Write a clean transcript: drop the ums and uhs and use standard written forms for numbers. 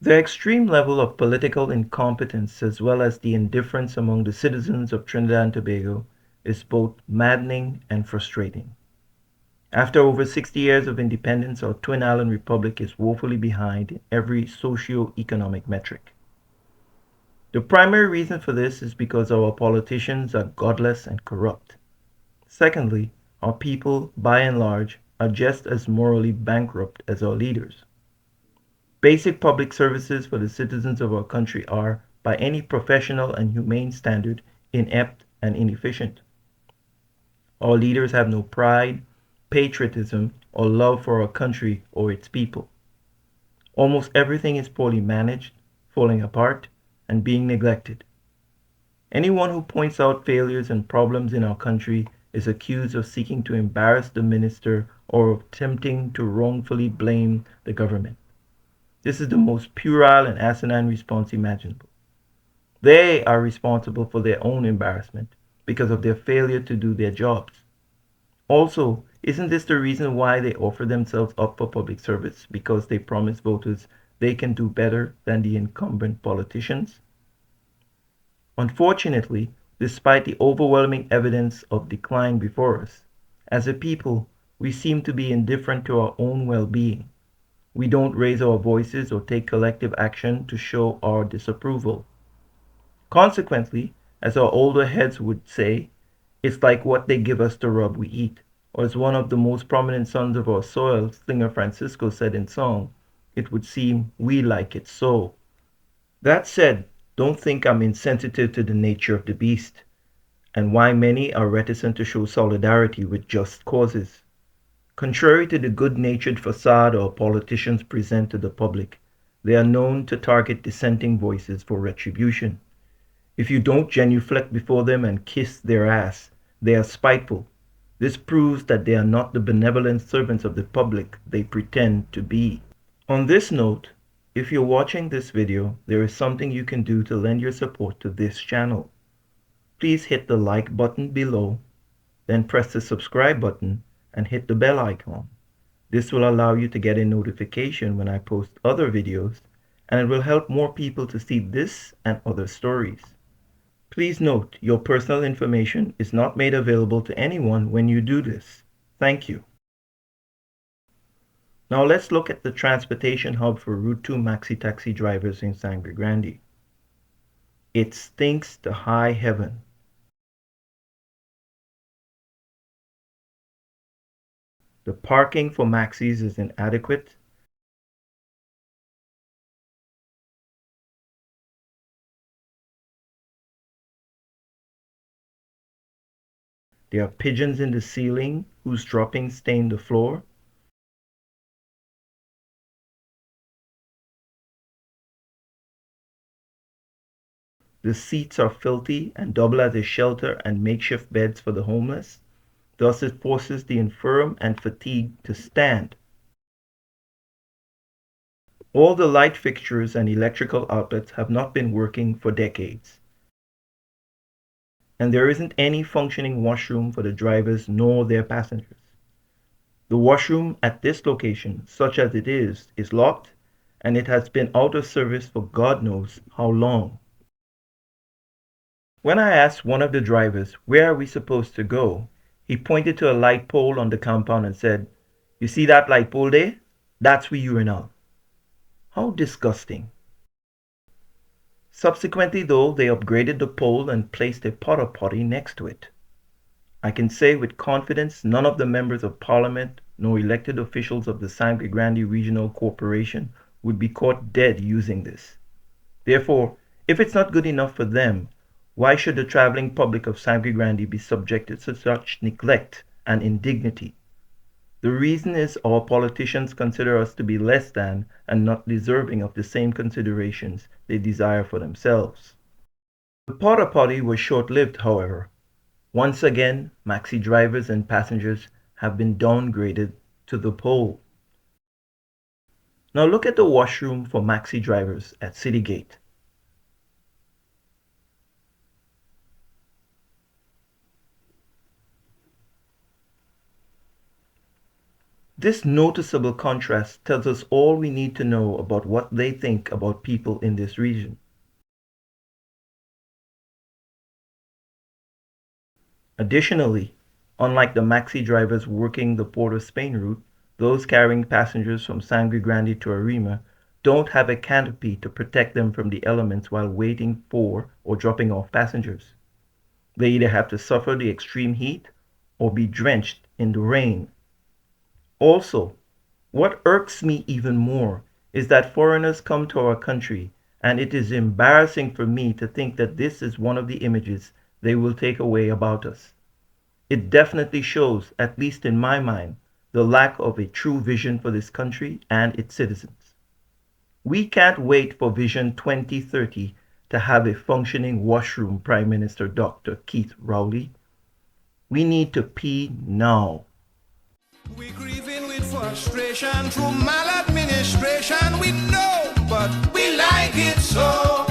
The extreme level of political incompetence as well as the indifference among the citizens of Trinidad and Tobago is both maddening and frustrating. After over 60 years of independence, our twin island republic is woefully behind in every socio-economic metric. The primary reason for this is because our politicians are godless and corrupt. Secondly, our people, by and large, are just as morally bankrupt as our leaders. Basic public services for the citizens of our country are, by any professional and humane standard, inept and inefficient. Our leaders have no pride, patriotism, or love for our country or its people. Almost everything is poorly managed, falling apart, and being neglected. Anyone who points out failures and problems in our country is accused of seeking to embarrass the minister or of attempting to wrongfully blame the government. This is the most puerile and asinine response imaginable. They are responsible for their own embarrassment because of their failure to do their jobs. Also, isn't this the reason why they offer themselves up for public service? Because they promise voters they can do better than the incumbent politicians? Unfortunately, despite the overwhelming evidence of decline before us, as a people, we seem to be indifferent to our own well-being. We don't raise our voices or take collective action to show our disapproval. Consequently, as our older heads would say, it's like what they give us to rub we eat. Or as one of the most prominent sons of our soil, singer Francisco, said in song, it would seem we like it so. That said, don't think I'm insensitive to the nature of the beast, and why many are reticent to show solidarity with just causes. Contrary to the good-natured facade our politicians present to the public, they are known to target dissenting voices for retribution. If you don't genuflect before them and kiss their ass, they are spiteful. This proves that they are not the benevolent servants of the public they pretend to be. On this note, if you're watching this video, there is something you can do to lend your support to this channel. Please hit the like button below, then press the subscribe button and hit the bell icon. This will allow you to get a notification when I post other videos, and it will help more people to see this and other stories. Please note, your personal information is not made available to anyone when you do this. Thank you. Now let's look at the transportation hub for Route 2 maxi taxi drivers in Sangre Grande. It stinks to high heaven. The parking for maxis is inadequate. There are pigeons in the ceiling whose droppings stain the floor. The seats are filthy and double as a shelter and makeshift beds for the homeless. Thus it forces the infirm and fatigued to stand. All the light fixtures and electrical outlets have not been working for decades. And there isn't any functioning washroom for the drivers nor their passengers. The washroom at this location, such as it is locked, and it has been out of service for God knows how long. When I asked one of the drivers, where are we supposed to go, he pointed to a light pole on the compound and said, you see that light pole there? That's where you're now. How disgusting. Subsequently, though, they upgraded the pole and placed a porta potty next to it. I can say with confidence none of the members of parliament nor elected officials of the Sangre Grande Regional Corporation would be caught dead using this. Therefore, if it's not good enough for them, why should the traveling public of Sangre Grande be subjected to such neglect and indignity? The reason is our politicians consider us to be less than and not deserving of the same considerations they desire for themselves. The porta potty was short-lived, however. Once again, maxi drivers and passengers have been downgraded to the pole. Now look at the washroom for maxi drivers at City Gate. This noticeable contrast tells us all we need to know about what they think about people in this region. Additionally, unlike the maxi drivers working the Port of Spain route, those carrying passengers from Sangre Grande to Arima don't have a canopy to protect them from the elements while waiting for or dropping off passengers. They either have to suffer the extreme heat or be drenched in the rain. Also, what irks me even more is that foreigners come to our country, and it is embarrassing for me to think that this is one of the images they will take away about us. It definitely shows, at least in my mind, the lack of a true vision for this country and its citizens. We can't wait for Vision 2030 to have a functioning washroom, Prime Minister Dr. Keith Rowley. We need to pee now. We grieving with frustration through maladministration. We know, but we like it so.